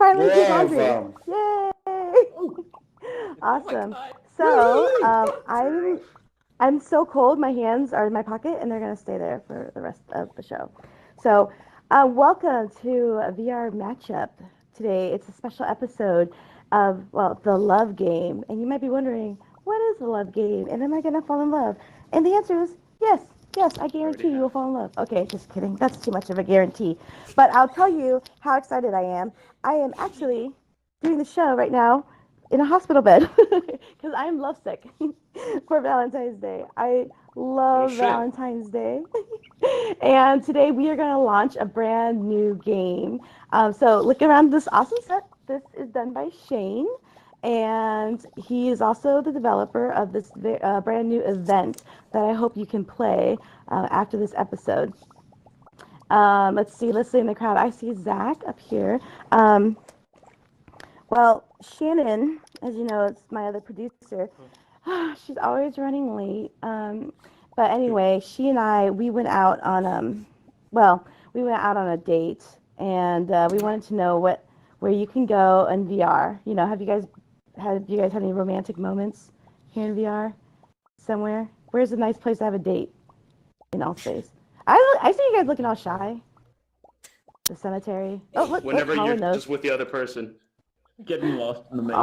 finally did Love laundry. 'em. Yay! Awesome. God. So I'm so cold. My hands are in my pocket, and they're gonna stay there for the rest of the show. So, welcome to a VR matchup. Today, it's a special episode of the love game, and you might be wondering, what is the love game, and am I gonna fall in love? And the answer is yes. Yes, I guarantee you will fall in love. Okay, just kidding. That's too much of a guarantee. But I'll tell you how excited I am. I am actually doing the show right now in a hospital bed because I'm lovesick for Valentine's Day. I love Valentine's Day. And today we are going to launch a brand new game. So look around this awesome set. This is done by Shane. And he is also the developer of this brand new event that I hope you can play after this episode. Let's see in the crowd. I see Zach up here. Well, Shannon, as you know, is my other producer. She's always running late. But anyway, she and I, we went out on a date, and we wanted to know where you can go in VR. You know, have you guys had any romantic moments here in VR somewhere? Where's a nice place to have a date in all space? I see you guys looking all shy. The cemetery. Oh, look, Whenever Colin you're knows. just with the other person. Getting lost in the maze. Aww.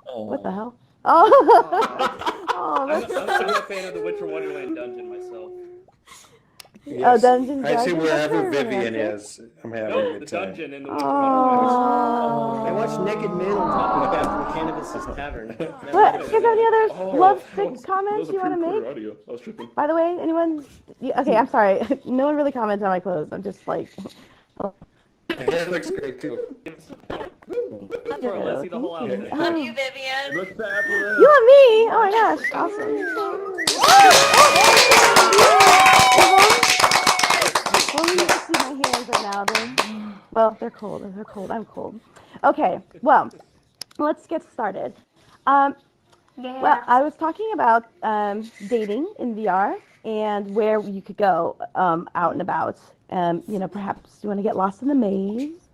Oh. What the hell? Oh, I'm that's a fan of the Winter Wonderland dungeon myself. Yes. Dungeons I see Dragons, wherever that's very Vivian romantic. is. I'm having No, a the good time. dungeon in the Winter Wonderland. Aww. I watched Naked Men on top of Cannabis Tavern. What? You guys have any other love-sick comments you want to make? Audio. I was tripping. By the way, anyone? Okay, I'm sorry. No one really commented on my clothes. I'm just like. Your hair looks great too. Let's see the whole outfit. Love you, Vivian. Look fabulous. You and me? Oh my gosh, awesome. Well, you can see my hands right now. They're cold. They're cold. I'm cold. Okay, well, let's get started. Well, I was talking about dating in VR and where you could go out and about. You know, perhaps you want to get lost in the maze,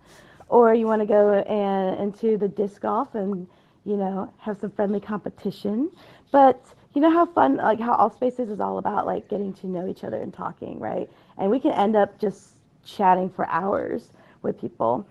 or you want to go into the disc golf and, you know, have some friendly competition. But you know how fun, like how All Spaces is all about, like getting to know each other and talking, right? And we can end up just chatting for hours with people.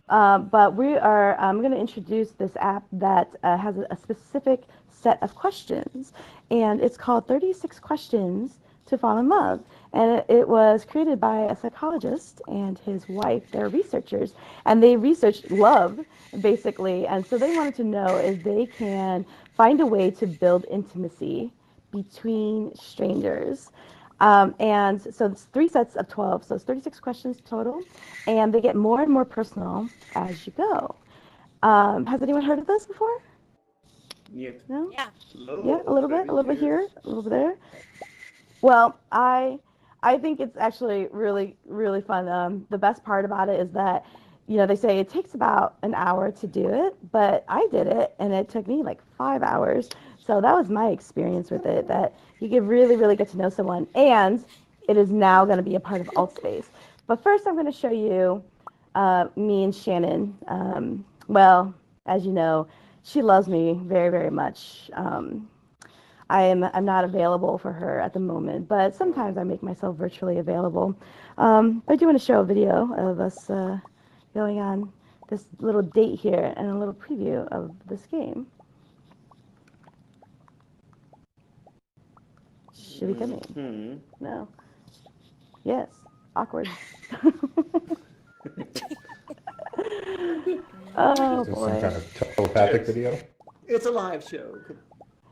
But I'm going to introduce this app that has a specific set of questions, and it's called 36 Questions to Fall in Love. And it was created by a psychologist and his wife. They're researchers, and they researched love, basically. And so they wanted to know if they can find a way to build intimacy between strangers. And so it's 3 sets of 12, so it's 36 questions total, and they get more and more personal as you go. Has anyone heard of this before? Yeah. No? Yeah. Yeah, a little bit here, a little bit there. Well, I think it's actually really, really fun. The best part about it is that, you know, they say it takes about an hour to do it, but I did it, and it took me like 5 hours. So that was my experience with it, that you can really, really get to know someone, and it is now going to be a part of AltSpace. But first, I'm going to show you me and Shannon. Well, as you know, she loves me very, very much. I'm not available for her at the moment, but sometimes I make myself virtually available. I do want to show a video of us going on this little date here and a little preview of this game. Should be coming. No. Yes. Awkward. Oh Is this boy. some kind of telepathic video? It's a live show.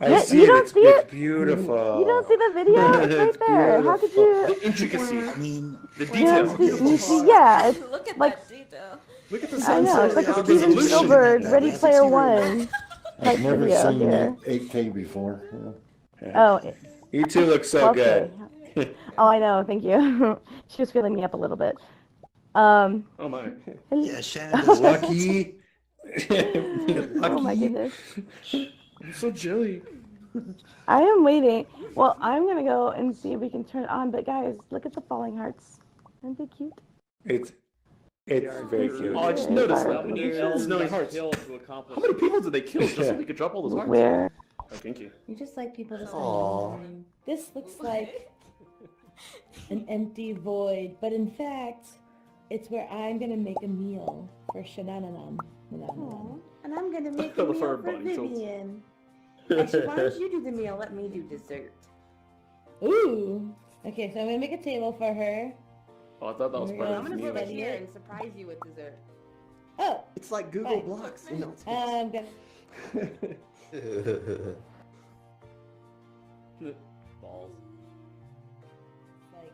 I see you it. don't see It's it? beautiful. You don't see the video? It's It's right there. How could you? The intricacy. I mean, the You detail. don't see, yeah, it's Look at like, that detail. Look at the I sunset. know, it's like a out Steven there. Spielberg Ready Player One type I've never video seen here. 8K before. Oh, You two look so okay. good. Oh, I know. Thank you. She was filling me up a little bit. Oh my. Yeah, Shannon. Lucky. Oh my goodness. I'm so jelly. I am waiting. Well, I'm gonna go and see if we can turn it on. But guys, look at the falling hearts. Aren't they cute? It's It's very cute. Oh, I just noticed that when The you elves snowy got hearts. killed to accomplish. How many people did they kill just so they could drop all those hearts? Where? Oh, thank you. You just like people to Aw. spend. This looks like an empty void, but in fact, it's where I'm gonna make a meal for Shanananan. Aw, and I'm gonna make I a love meal her for body tilts. Vivian. Actually, why don't you do the meal? Let me do dessert. Ooh. Okay, so I'm gonna make a table for her. Oh, I thought that was Here we part go. of I'm the gonna put meal. it here and surprise you with dessert. Oh, It's like Google Right. Blocks. You know, I'm gonna. Balls. Like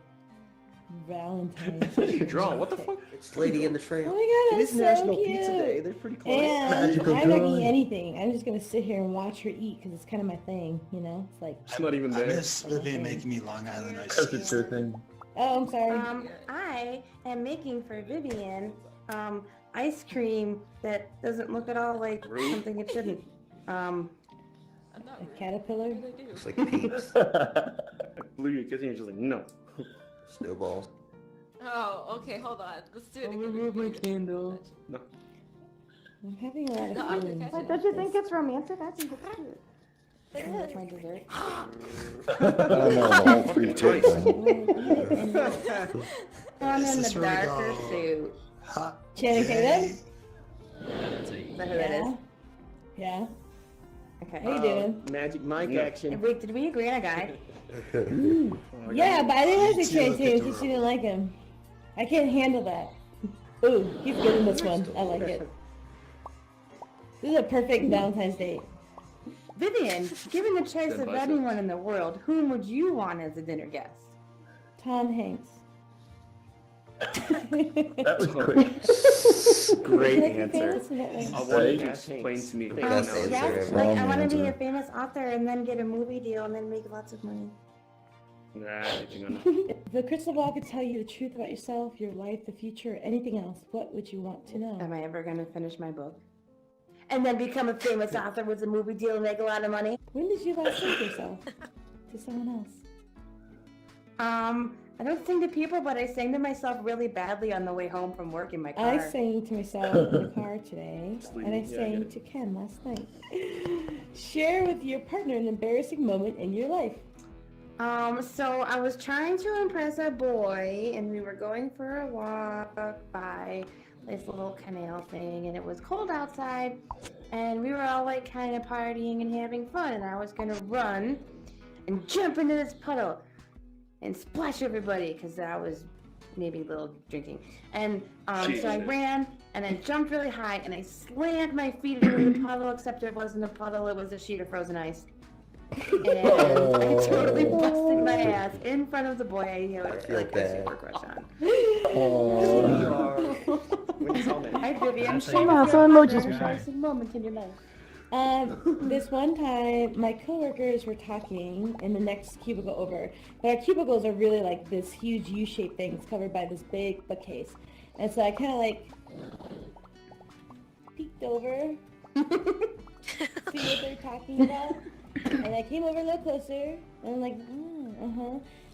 Valentine's. What did you draw? What the fuck? It's Lady in the Oh Trail. my god, it that's is so National cute. Pizza Day. They're pretty close. And Magical I'm not gonna eat drawing. anything. I'm just gonna sit here and watch her eat because it's kind of my thing, you know? It's like, It's not even I there. miss Vivian making me Long Island iced Because tea. it's your thing. oh, I'm sorry. I am making for Vivian, ice cream that doesn't look at all like something it shouldn't. A caterpillar. It's like peeps, Blue, you're kissing. You're just like no. snowballs. Oh, okay, hold on. Let's do it Oh, again. remove my candle. I'm having a lot of No, feelings. okay. But don't you think it's romantic? I think it's cute. And that's my dessert. I don't know, the whole free tip thing. One in This the is really darker good. suit. Hot Channing day. Tatum? Is that who that is? Yeah. Okay. How you doing? Magic Mike No. action. Wait, did we agree on a guy? Yeah, but I didn't like the She's Channing looking Tatum because she didn't adorable. like him. I can't handle that. Ooh, he's good in this one. I like it. This is a perfect Valentine's date. Vivian, given the choice Stand of by, sir. anyone in the world, whom would you want as a dinner guest? Tom Hanks. That was quick. Great Like a answer. famous Hitler. I want Right. you to explain to me. think that's the yes, answer. like I Wrong want to be a answer. famous author and then get a movie deal and then make lots of money. Nah, hang on. If the crystal ball could tell you the truth about yourself, your life, the future, or anything else, what would you want to know? Am I ever going to finish my book? And then become a famous author with a movie deal and make a lot of money? When did you last sing yourself to someone else? I don't sing to people, but I sang to myself really badly on the way home from work in my car. I sang to myself in the car today, and I Yeah, I sang get it. to Ken last night. Share with your partner an embarrassing moment in your life. So I was trying to impress a boy, and we were going for a walk by this little canal thing, and it was cold outside, and we were all like kind of partying and having fun, and I was gonna run and jump into this puddle and splash everybody because I was maybe a little drinking, and so I Jesus. ran and I jumped really high and I slammed my feet into the puddle, except it wasn't a puddle, it was a sheet of frozen ice. And I totally busted my ass in front of the boy I had feel like a bad. super crush on. Hi, Hi Vivian, share Come on, with some your emojis partner for an sure. embarrassing moment in your life. This one time, my coworkers were talking in the next cubicle over. But our cubicles are really like this huge U-shaped thing. It's covered by this big bookcase. And so I kind of like peeked over, see what they're talking about. And I came over a little closer, and I'm like,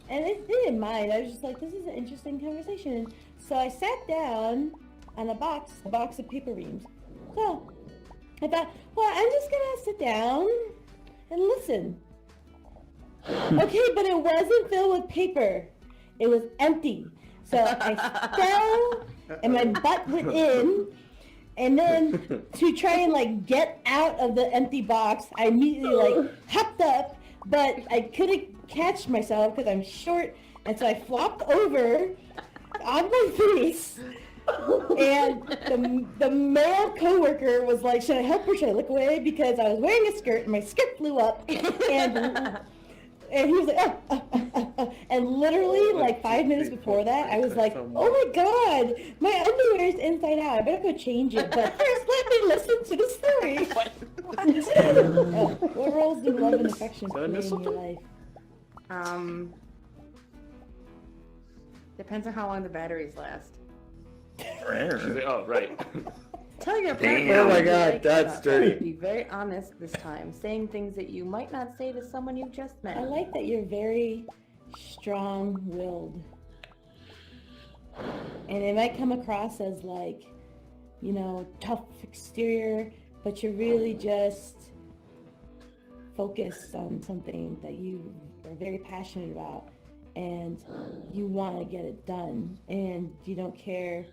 And they didn't mind. I was just like, this is an interesting conversation. So I sat down on a box of paper reams. So I thought, well, I'm just gonna sit down and listen. Okay, but it wasn't filled with paper. It was empty. So I fell and my butt went in. And then to try and like get out of the empty box, I immediately like hopped up, but I couldn't catch myself because I'm short. And so I flopped over on my face. And the male coworker was like, should I help her? Should I look away? Because I was wearing a skirt and my skirt flew up. And he was like, And literally like 5 minutes before that, I was like, oh my God, my underwear is inside out. I better go change it. But first, let me listen to the story. What roles do love and affection play in your life? Depends on how long the batteries last. She's like, oh, right. Tell your partner. Damn. Oh my what you God, like that's about them. dirty. Be very honest this time, saying things that you might not say to someone you've just met. I like that you're very strong-willed. And it might come across as like, you know, tough exterior, but you're really just focused on something that you are very passionate about and you want to get it done. And you don't care,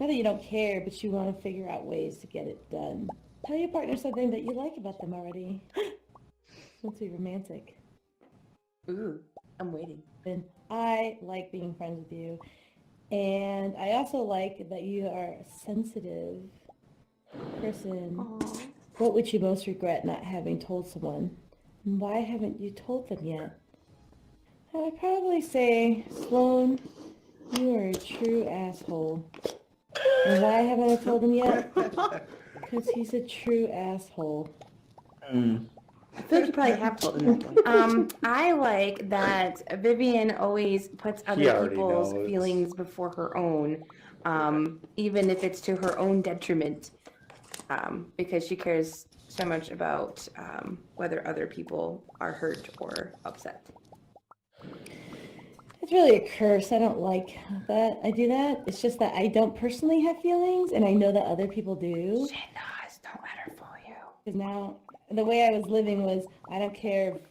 not that you don't care, but you want to figure out ways to get it done. Tell your partner something that you like about them already. Let's be romantic. Ooh, I'm waiting. And I like being friends with you. And I also like that you are a sensitive person. Aww. What would you most regret not having told someone? And why haven't you told them yet? I would probably say, Sloan, you are a true asshole. And why haven't I told him yet? Because he's a true asshole. I feel like you probably have told him that one. I like that Vivian always puts other already people's knows. feelings before her own, even if it's to her own detriment, because she cares so much about whether other people are hurt or upset. It's really a curse. I don't like that I do that. It's just that I don't personally have feelings, and I know that other people do. She knows. Don't let her fool you. Because now, the way I was living was, I don't care if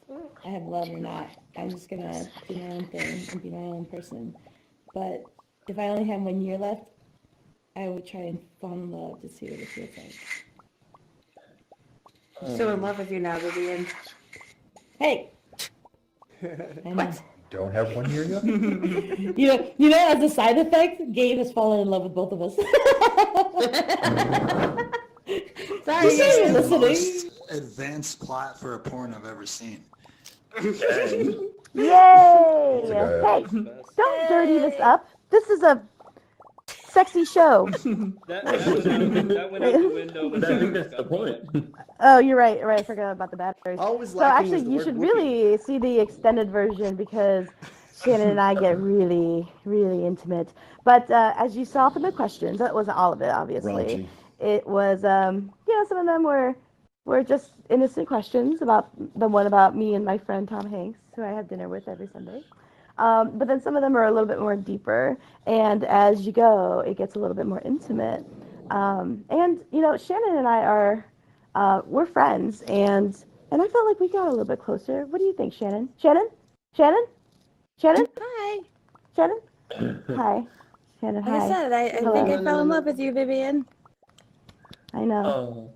I have love or not. I'm just going to do my own thing and be my own person. But if I only have 1 year left, I would try and fall in love to see what it feels like. I'm so in love with you now, Vivian. Hey! I know. What? Don't have 1 year yet? You know, as a side effect, Gabe has fallen in love with both of us. Sorry, This you're is the listening. most advanced plot for a porn I've ever seen. Yay! It's a Hey, don't dirty this up. This is a sexy show. That went out the window. When But I think Sarah that's the got point. going. Oh, you're right. Right, I forgot about the batteries. Always So lacking actually, is the you word should whoopee. really see the extended version because Shannon and I get really, really intimate. But as you saw from the questions, that wasn't all of it, obviously. Raunchy. It was, some of them were just innocent questions about the one about me and my friend Tom Hanks, who I have dinner with every Sunday. But then some of them are a little bit more deeper, and as you go, it gets a little bit more intimate. And Shannon and I we're friends, and I felt like we got a little bit closer. What do you think, Shannon? Shannon? Hi. Shannon? Hi. Shannon, Like I hi. said, I Hello. think I fell in love with you, Vivian. I know.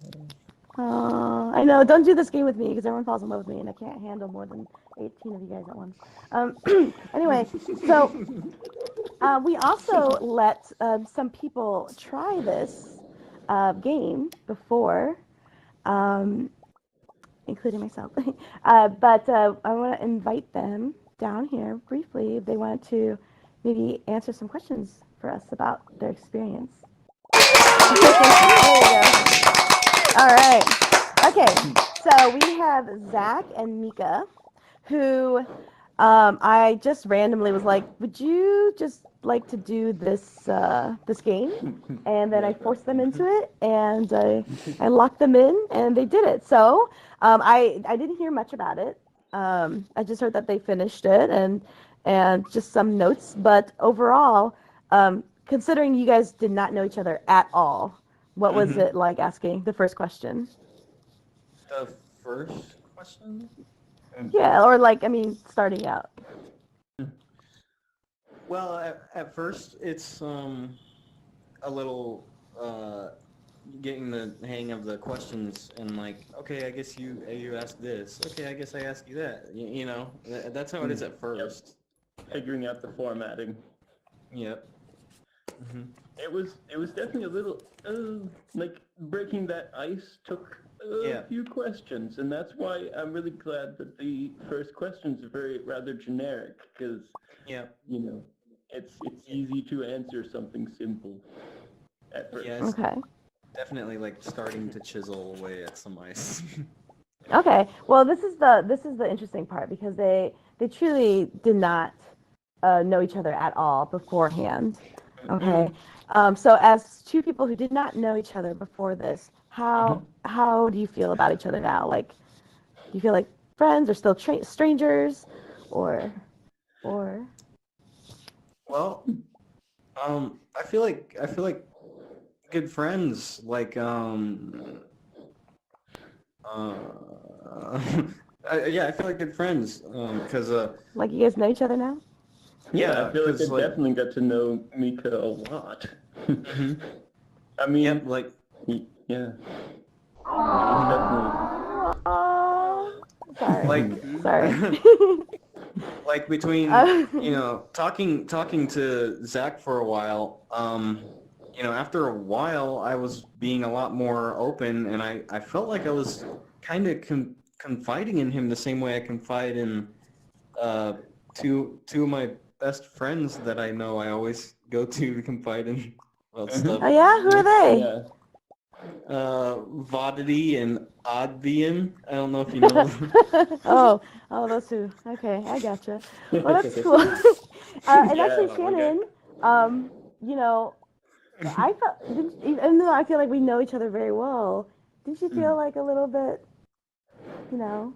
Oh. I know. Don't do this game with me because everyone falls in love with me, and I can't handle more than 18 of you guys at once. Anyway, so we also let some people try this game before, including myself. But I want to invite them down here briefly if they want to maybe answer some questions for us about their experience. There you go. All right. Okay. So we have Zach and Mika, who I just randomly was like, "Would you just like to do this this game?" And then I forced them into it, and I locked them in, and they did it. So I didn't hear much about it. I just heard that they finished it and just some notes. But overall, considering you guys did not know each other at all, what was it like asking the first question? The first question? Yeah, or starting out. Well, at first it's a little getting the hang of the questions and like, okay, I guess you asked this. Okay, I guess I ask you that. You know, that's how it is at first. Figuring out the formatting. Yep. Mm-hmm. It was definitely a little like breaking that ice took a few questions, and that's why I'm really glad that the first questions are rather generic, because it's easy to answer something simple at first. Yes. Okay. Definitely like starting to chisel away at some ice. Okay. Well, this is the interesting part because they truly did not know each other at all beforehand. Okay. So as two people who did not know each other before this, how do you feel about each other now? Like, do you feel like friends or still strangers, or? Well, I feel like good friends, like yeah, I feel like good friends, because Like you guys know each other now? Yeah, I feel like I 'cause, like, definitely got to know Mika a lot. mhm. I mean, Yep, like, yeah. Definitely. Sorry. like, Sorry. like between Uh, talking to Zach for a while, after a while I was being a lot more open, and I felt like I was kind of confiding in him the same way I confide in two of my best friends that I know I always go to confide in about stuff. Oh yeah, who are they? Yeah. Vaudity and Oddvian. I don't know if you know them. oh, those two. Okay, I gotcha. Well, that's cool. And Yeah, actually, Shannon, you know, I felt, even though I feel like we know each other very well, didn't you feel like a little bit, you know?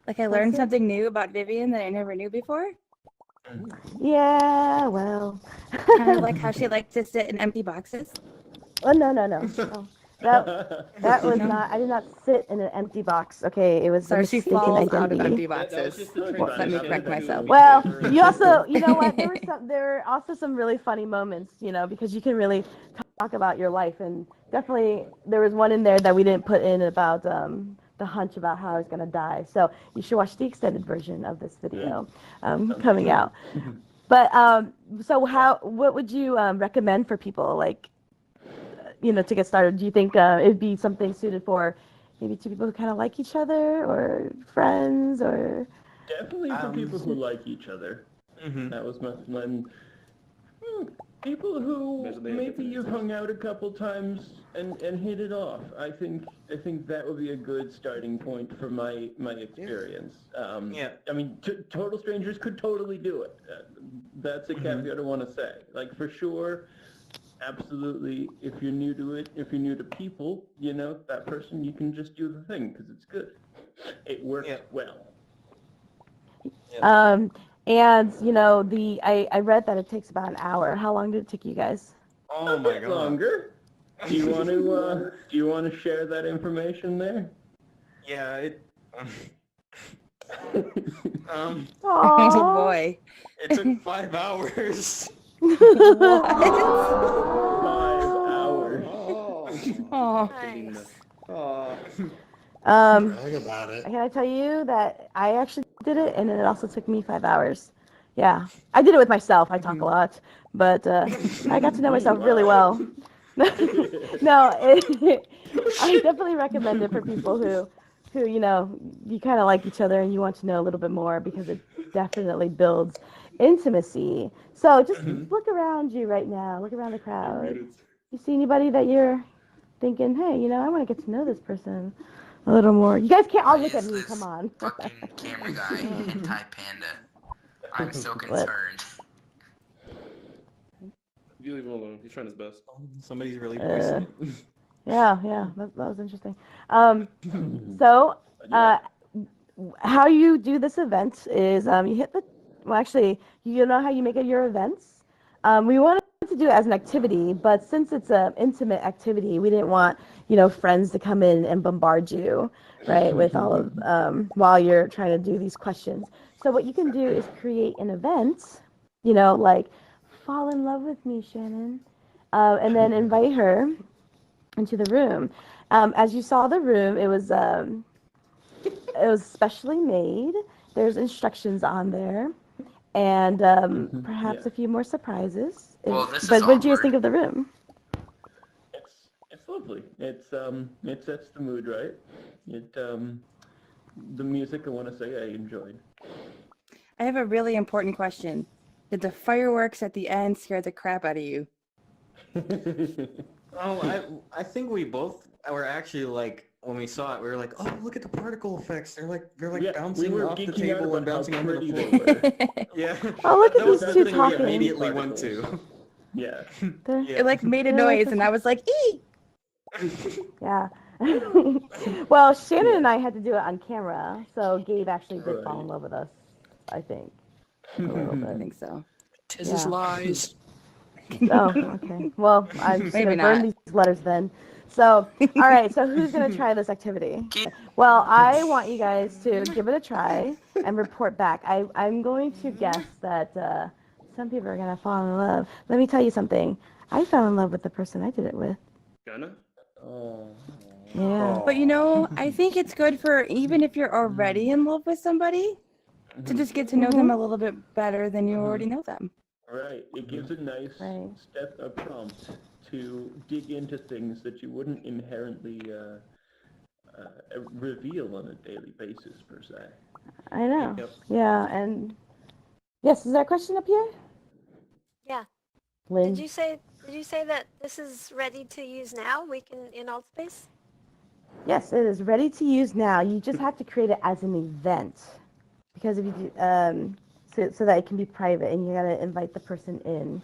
Like I learned Closer? something new about Vivian that I never knew before. Yeah, well. Kind of like how she liked to sit in empty boxes. Oh no. That was No? not. I did not sit in an empty box. Okay, it was a So she mistaken falls out of identity. empty That was boxes. just the Let me correct myself. Well, you also, you know what? There were also some really funny moments, because you can really talk about your life, and definitely there was one in there that we didn't put in about the hunch about how I was gonna die. So you should watch the extended version of this video coming out. But so what would you recommend for people, like, to get started? Do you think it'd be something suited for maybe two people who kind of like each other, or friends, or? Definitely for people who like each other. That was my people who maybe you've hung out a couple times and hit it off. I think that would be a good starting point for my experience. Yeah. I mean, total strangers could totally do it. That's a caveat I want to say. Like, for sure, absolutely. If you're new to it, if you're new to people, that person, you can just do the thing because it's good. It works well. And I read that it takes about an hour. How long did it take you guys? Oh my god. Longer. Do you want to share that information there? Yeah, it Oh boy. it took 5 hours. 5 hours. Oh. Brag about it. Can I tell you that I actually did it, and it also took me 5 hours. Yeah, I did it with myself. I talk a lot, but I got to know myself really well. No, I definitely recommend it for people who you kind of like each other and you want to know a little bit more, because it definitely builds intimacy. So just look around you right now. Look around the crowd. You see anybody that you're thinking, hey, I want to get to know this person a little more? You guys can't all look at me. Come on. Fucking camera guy, hentai panda. I'm so concerned. You leave him alone. He's trying his best. Somebody's really voicing it. Yeah, that was interesting. So, how you do this event is you hit you know how you make it your events. We wanted to do it as an activity, but since it's an intimate activity, we didn't want friends to come in and bombard you, right, with all of while you're trying to do these questions. So what you can do is create an event, like fall in love with me, Shannon, and then invite her into the room. As you saw the room, it was specially made. There's instructions on there, and perhaps a few more surprises. Well, this But is what did you guys awkward. think of the room? It's lovely. It sets the mood right. The music, I want to say, I enjoyed. I have a really important question. Did the fireworks at the end scare the crap out of you? Oh, I think we both were actually like, when we saw it, we were like, oh, look at the particle effects. They're like bouncing we were off the geeking out table and about how bouncing onto the pretty floor. they were. Yeah. Oh, look at That was these the two thing talking. we immediately went to. Yeah. It like made a noise, and I was like, ee! Yeah. Well, Shannon and I had to do it on camera, so Gabe actually did fall in love with us, I think. A little bit. I think so. Tis his lies. Oh, okay. Well, I'm just Maybe going to burn not. these letters then. So, all right, so who's going to try this activity? Well, I want you guys to give it a try and report back. I'm going to guess that some people are going to fall in love. Let me tell you something. I fell in love with the person I did it with. Gonna? Oh. Yeah. But I think it's good for even if you're already in love with somebody to just get to know them a little bit better than you already know them. Right. It gives a nice step, a prompt to dig into things that you wouldn't inherently reveal on a daily basis, per se. I know. Yeah, and yes, is there a question up here? Yeah. Lynn? Did you say that this is ready to use now? We can in Altspace? Yes, it is ready to use now. You just have to create it as an event, because if you do, so that it can be private, and you got to invite the person in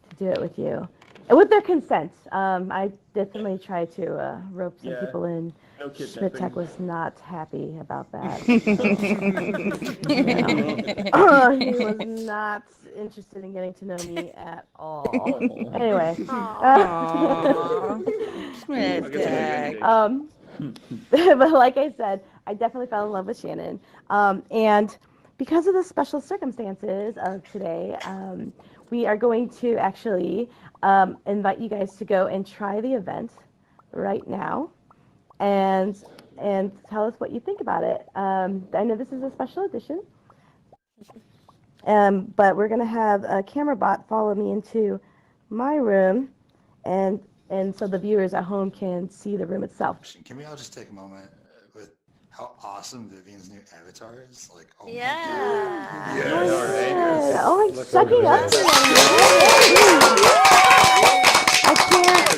to do it with you, and with their consent. I definitely tried to rope some people in. No Schmidt kidnapping. Tech was not happy about that. He was not interested in getting to know me at all. Anyway. Schmidt Tech. But like I said, I definitely fell in love with Shannon. And because of the special circumstances of today, we are going to actually invite you guys to go and try the event right now, and tell us what you think about it. I know this is a special edition, but we're going to have a camera bot follow me into my room, and so the viewers at home can see the room itself. Can we all just take a moment with how awesome Vivian's new avatar is? Like, oh Yeah. my God. Yeah. Oh, I'm sucking up to I can't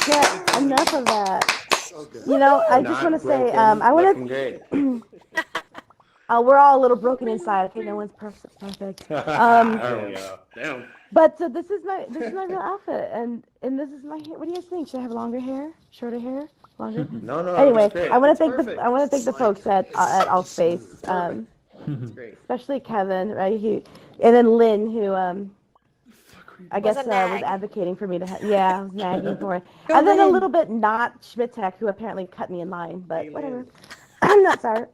get enough of that. So good. You know, I just want to say, I want great. we're all a little broken inside. Okay, no one's perfect. There we go. Damn. But this is my real outfit, and this is my hair. What do you guys think? Should I have longer hair, shorter hair, longer? No, Anyway, that's great. I want to That's thank the folks at Allspace, That's great. especially Kevin, right? And then Lynn, who I guess was advocating for me to I was nagging for it. And then a little bit not Schmidt-Tech, who apparently cut me in line, but whatever. I'm not sorry.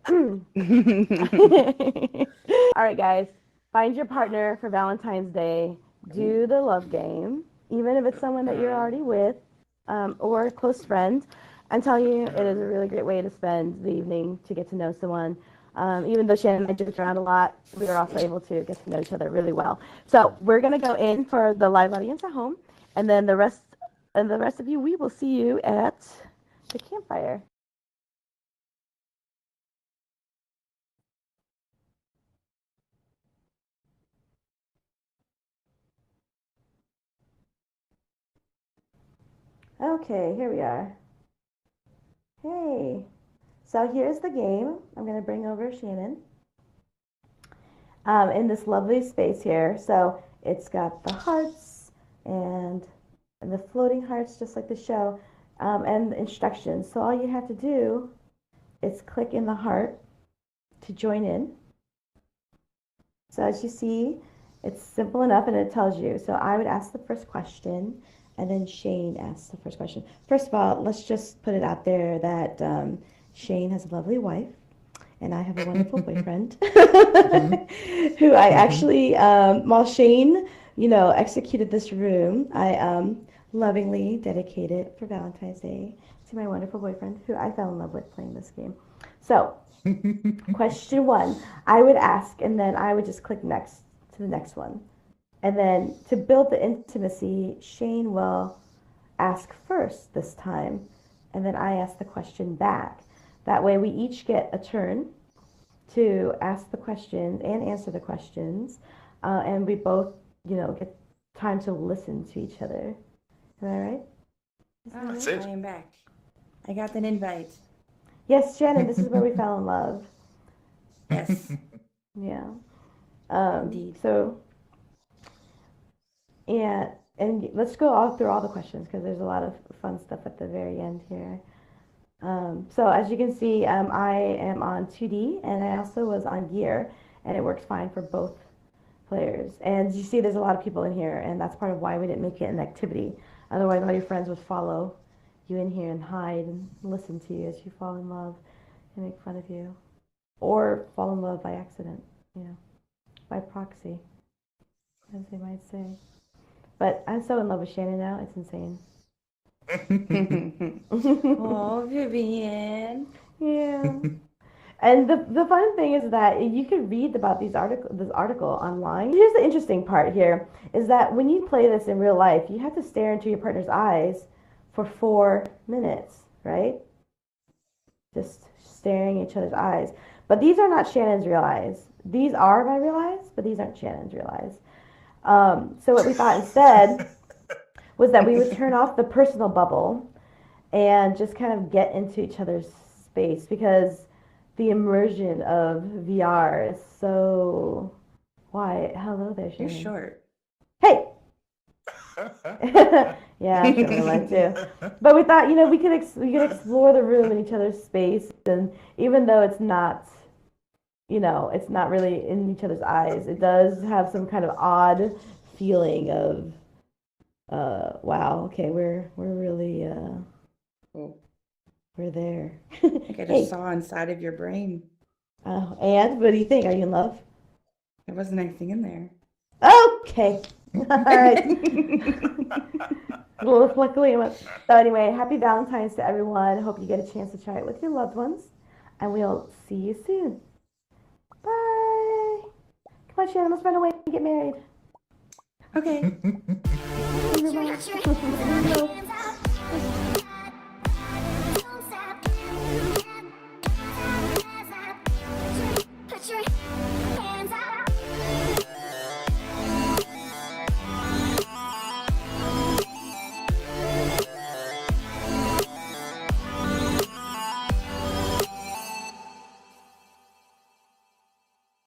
All right, guys. Find your partner for Valentine's Day. Do the love game, even if it's someone that you're already with, or a close friend. I'm telling you, it is a really great way to spend the evening to get to know someone. Even though Shannon and I joked around a lot, we were also able to get to know each other really well. So we're going to go in for the live audience at home, and then the rest of you, we will see you at the campfire. Okay, here we are. Hey. So here's the game. I'm going to bring over Shannon. In this lovely space here. So it's got the hearts and the floating hearts, just like the show, and the instructions. So all you have to do is click in the heart to join in. So as you see, it's simple enough, and it tells you. So I would ask the first question, and then Shane asks the first question. First of all, let's just put it out there that Shane has a lovely wife, and I have a wonderful boyfriend who I actually, while Shane, executed this room, I lovingly dedicated for Valentine's Day to my wonderful boyfriend who I fell in love with playing this game. So, question 1, I would ask, and then I would just click next to the next one. And then to build the intimacy, Shane will ask first this time, and then I ask the question back. That way we each get a turn to ask the questions and answer the questions, and we both, get time to listen to each other. Am I right? That's it. I am back. I got an invite. Yes, Shannon, this is where we fell in love. Yes. Yeah. Indeed. So, and let's go through all the questions, because there's a lot of fun stuff at the very end here. So as you can see, I am on 2D, and I also was on gear, and it works fine for both players. And you see there's a lot of people in here, and that's part of why we didn't make it an activity. Otherwise, all your friends would follow you in here and hide and listen to you as you fall in love and make fun of you. Or fall in love by accident, you know, by proxy, as they might say. But I'm so in love with Shannon now, it's insane. Oh, Vivian. Yeah. And the fun thing is that you can read about this article online. Here's the interesting part here, is that when you play this in real life, you have to stare into your partner's eyes for 4 minutes, right? Just staring at each other's eyes. But these are not Shannon's real eyes. These are my real eyes, but these aren't Shannon's real eyes. So what we thought instead was that we would turn off the personal bubble and just kind of get into each other's space, because the immersion of VR is so quiet. Hello there, Shannon. You're short. Hey! Yeah, I'm sure I too. But we thought, we could explore the room in each other's space, and even though it's not, it's not really in each other's eyes, it does have some kind of odd feeling of, wow, okay, we're really, we're there. I think I just saw inside of your brain. Oh, and what do you think? Are you in love? There wasn't anything in there. Okay. All right. Well, luckily, so anyway, happy Valentine's to everyone. Hope you get a chance to try it with your loved ones, and we'll see you soon. Bye. Come on, Shannon, let's run away and get married. Okay.